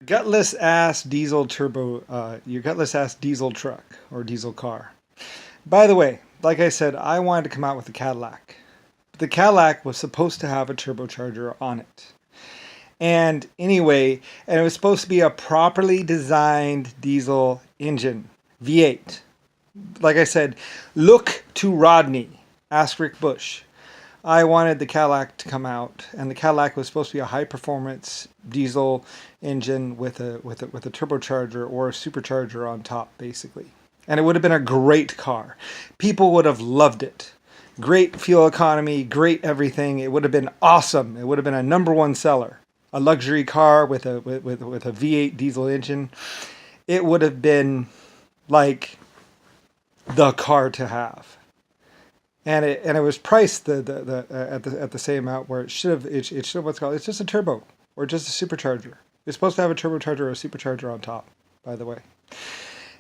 Gutless ass diesel turbo, your gutless ass diesel truck or diesel car. By the way, like I said, I wanted to come out with the Cadillac. But the Cadillac was supposed to have a turbocharger on it. And it was supposed to be a properly designed diesel engine, V8. Like I said, look to Rodney, ask Rick Bush. I wanted the Cadillac to come out, and the Cadillac was supposed to be a high performance diesel engine with a turbocharger or a supercharger on top, basically. And it would have been a great car. People would have loved it. Great fuel economy, great everything. It would have been awesome. It would have been a number one seller. A luxury car with a V8 diesel engine. It would have been like the car to have. And it was priced at the same amount where it should have what's called, it's just a turbo or just a supercharger. It's supposed to have a turbocharger or a supercharger on top, by the way.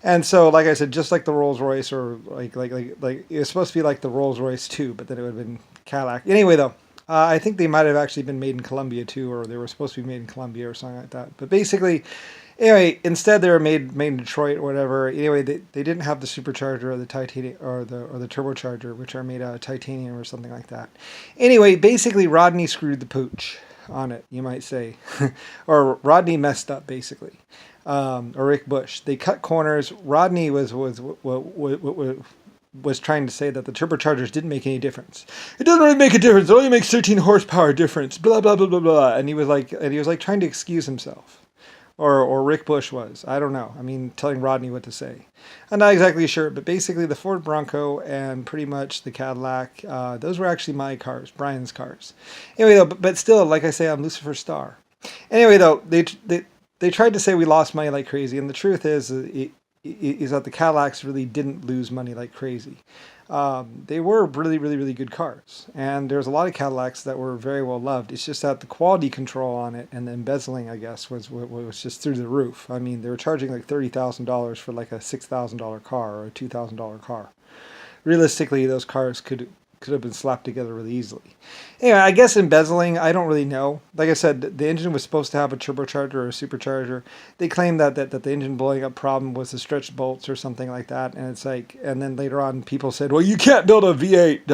And so, like I said, just like the Rolls Royce, or like it was supposed to be like the Rolls Royce too, but then it would have been Cadillac. Anyway, though, I think they might have actually been made in Colombia too, or they were supposed to be made in Colombia or something like that. But basically, anyway, instead they were made in Detroit or whatever. Anyway, they didn't have the supercharger or the titanium or the turbocharger, which are made out of titanium or something like that. Anyway, basically Rodney screwed the pooch on it, you might say, or Rodney messed up basically, or Rick Bush. They cut corners. Rodney was trying to say that the turbochargers didn't make any difference. It doesn't really make a difference. It only makes 13 horsepower difference. Blah blah blah blah blah. And he was like trying to excuse himself. Or Rick Bush was. I don't know. I mean, telling Rodney what to say. I'm not exactly sure, but basically the Ford Bronco and pretty much the Cadillac, those were actually my cars, Brian's cars. Anyway, though, but still, like I say, I'm Lucifer Star. Anyway, though, they tried to say we lost money like crazy, and the truth is that the Cadillacs really didn't lose money like crazy. They were really, really, really good cars. And there's a lot of Cadillacs that were very well loved. It's just that the quality control on it and the embezzling, I guess, was just through the roof. I mean, they were charging like $30,000 for like a $6,000 car or a $2,000 car. Realistically, those cars could have been slapped together really easily. Anyway, I guess embezzling, I don't really know. Like I said, the engine was supposed to have a turbocharger or a supercharger. They claimed that the engine blowing up problem was the stretched bolts or something like that. And it's like, and then later on, people said, "Well, you can't build a V8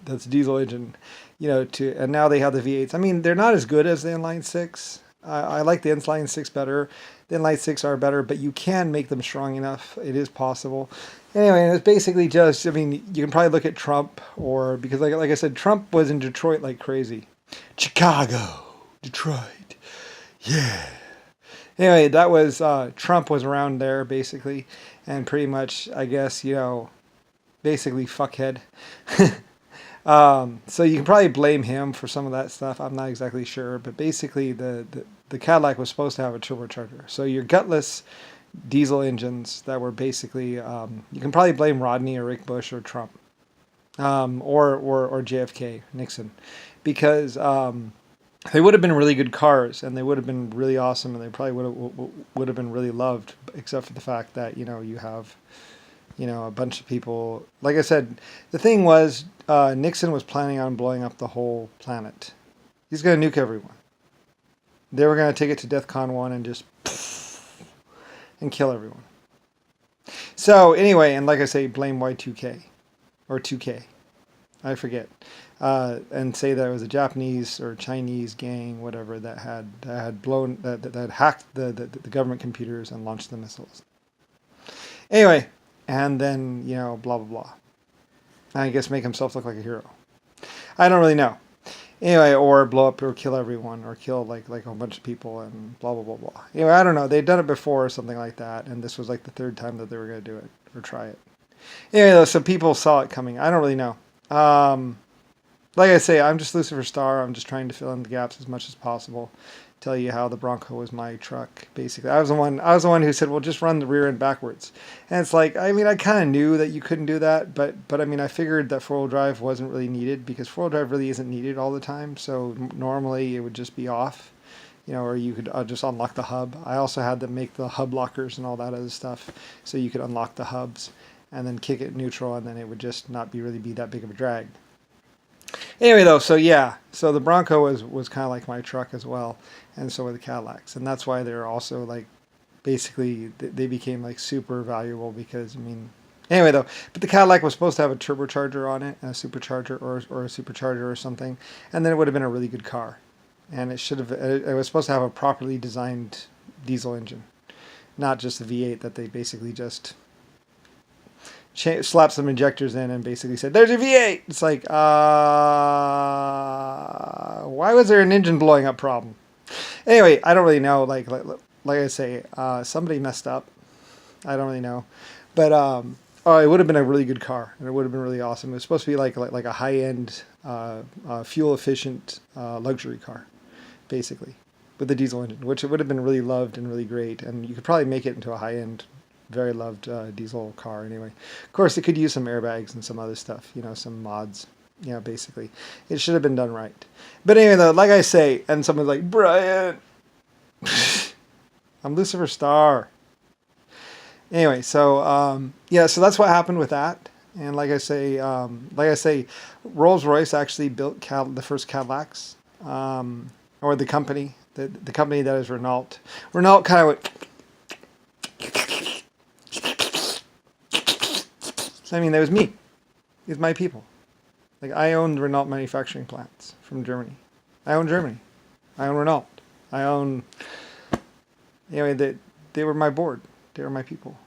that's diesel engine, and now they have the V8s. I mean, they're not as good as the inline six. I like the inline six better. The inline six are better, but you can make them strong enough. It is possible. Anyway, it's basically just, I mean, you can probably look at Trump, or because like I said, Trump was in Detroit like crazy. Chicago, Detroit, yeah. Anyway, that was, Trump was around there basically, and pretty much, I guess, basically fuckhead. So you can probably blame him for some of that stuff. I'm not exactly sure, but basically the Cadillac was supposed to have a turbocharger. So your gutless diesel engines that were basically, you can probably blame Rodney or Rick Bush or Trump, or JFK, Nixon, because they would have been really good cars and they would have been really awesome and they probably would have been really loved, except for the fact that you have a bunch of people. Like I said, the thing was, Nixon was planning on blowing up the whole planet. He's going to nuke everyone. They were going to take it to DEFCON 1 and just and kill everyone. So anyway, and like I say, blame Y2K or 2K. I forget. And say that it was a Japanese or Chinese gang, whatever, that had blown, that hacked the government computers and launched the missiles. Anyway, and then, blah, blah, blah. I guess make himself look like a hero. I don't really know. Anyway, or blow up or kill everyone or kill like a bunch of people and blah, blah, blah, blah. Anyway, I don't know. They'd done it before or something like that. And this was like the third time that they were going to do it or try it. Anyway, so people saw it coming. I don't really know. Like I say, I'm just Lucifer Star. I'm just trying to fill in the gaps as much as possible. Tell you how the Bronco was my truck. Basically, I was the one who said, "Well, just run the rear end backwards." And it's like, I mean, I kind of knew that you couldn't do that, but I mean, I figured that four-wheel drive wasn't really needed because four-wheel drive really isn't needed all the time. So normally it would just be off, or you could just unlock the hub. I also had to make the hub lockers and all that other stuff, so you could unlock the hubs and then kick it neutral, and then it would just not really be that big of a drag. Anyway, though, so yeah, so the Bronco was kind of like my truck as well, and so were the Cadillacs, and that's why they're also like basically they became like super valuable because I mean. Anyway, though, but the Cadillac was supposed to have a turbocharger on it, and a supercharger, or a supercharger or something, and then it would have been a really good car, and it should have. It was supposed to have a properly designed diesel engine, not just the V8 that they basically just slapped some injectors in and basically said, "There's your V8." It's like, why was there an engine blowing up problem? Anyway, I don't really know. Like I say, somebody messed up. I don't really know, but oh, it would have been a really good car, and it would have been really awesome. It was supposed to be like a high end, fuel efficient luxury car, basically, with the diesel engine, which it would have been really loved and really great, and you could probably make it into a high end, very loved diesel car anyway. Of course, it could use some airbags and some other stuff, some mods. Basically, it should have been done right. But anyway, though, like I say, and someone's like, Brian, I'm Lucifer Star. Anyway, so yeah, so that's what happened with that. And like I say, Rolls-Royce actually built the first Cadillacs, or the company that is Renault. Renault kind of went. I mean, that was me. It was my people. Like, I own Renault manufacturing plants from Germany. I own Germany. I own Renault. I own. Anyway, they were my board. They were my people.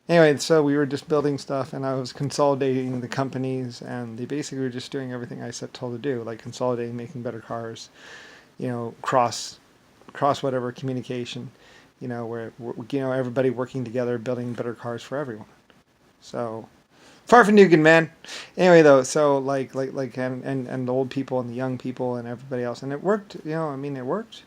Anyway, so we were just building stuff, and I was consolidating the companies, and they basically were just doing everything I told to do, like consolidating, making better cars, cross whatever communication, where everybody working together, building better cars for everyone. So, far from Nugan, man. Anyway, though, so and the old people and the young people and everybody else, and it worked. It worked.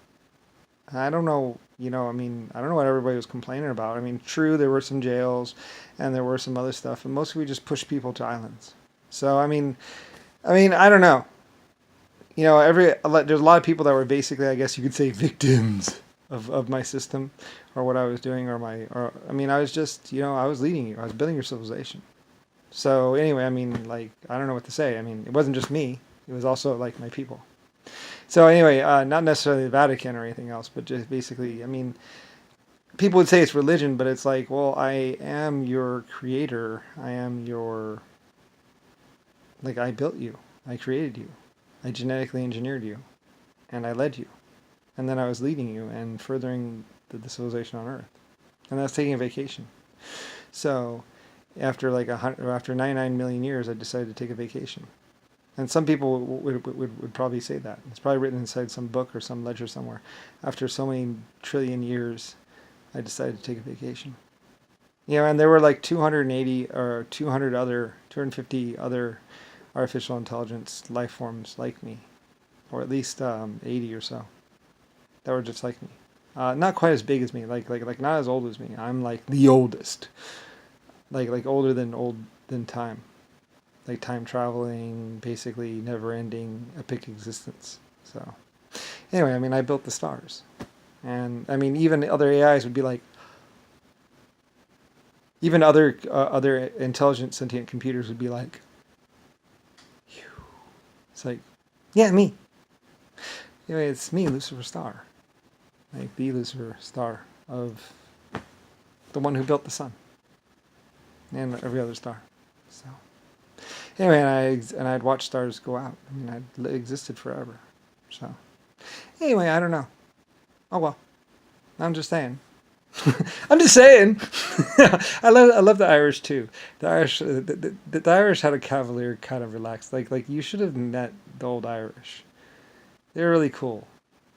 I don't know. I don't know what everybody was complaining about. I mean, true, there were some jails, and there were some other stuff, and mostly we just pushed people to islands. So I mean, I don't know. There's a lot of people that were basically, I guess you could say, victims of my system, or what I was doing, I was just, I was leading you. I was building your civilization. So anyway, I don't know what to say. It wasn't just me. It was also like my people. So anyway, not necessarily the Vatican or anything else, but just basically, people would say it's religion, but it's like, well, I am your creator. I am I built you. I created you. I genetically engineered you. And I led you. And then I was leading you and furthering the civilization on Earth. And that's taking a vacation. So after after 99 million years, I decided to take a vacation. And some people would probably say that. It's probably written inside some book or some ledger somewhere. After so many trillion years, I decided to take a vacation. And there were like 280 or 250 other artificial intelligence life forms like me. Or at least 80 or so that were just like me. Not quite as big as me, like not as old as me. I'm like the oldest. Like older than time. Like time traveling, basically never-ending epic existence. So, anyway, I built the stars, and even other AIs would be like, even other intelligent sentient computers would be like, phew. It's like, yeah, me. Anyway, it's me, Lucifer Star, like the Lucifer Star of the one who built the sun and every other star. So. Anyway, and I'd watch stars go out. I'd existed forever. So, anyway, I don't know. Oh well. I'm just saying. I'm just saying. I love the Irish too. The Irish had a cavalier kind of relaxed. Like you should have met the old Irish. They're really cool.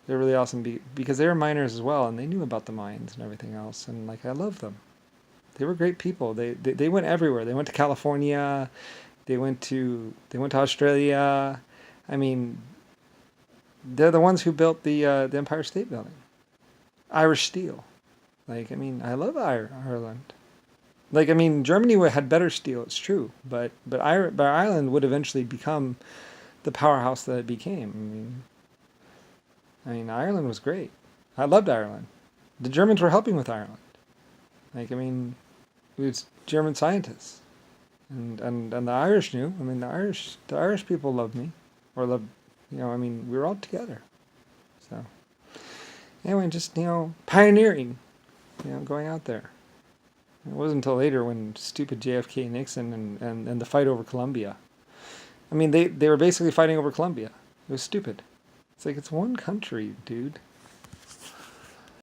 They're really awesome because they were miners as well, and they knew about the mines and everything else. And I love them. They were great people. They went everywhere. They went to California. They went to Australia. They're the ones who built the Empire State Building. Irish steel. I love Ireland. Germany had better steel. It's true, but Ireland would eventually become the powerhouse that it became. Ireland was great. I loved Ireland. The Germans were helping with Ireland. It was German scientists. And the Irish knew. The Irish people loved me. or loved, I mean, we were all together. So anyway, just, pioneering, going out there. It wasn't until later when stupid JFK Nixon and the fight over Colombia. I mean, they were basically fighting over Colombia. It was stupid. It's like, it's one country, dude.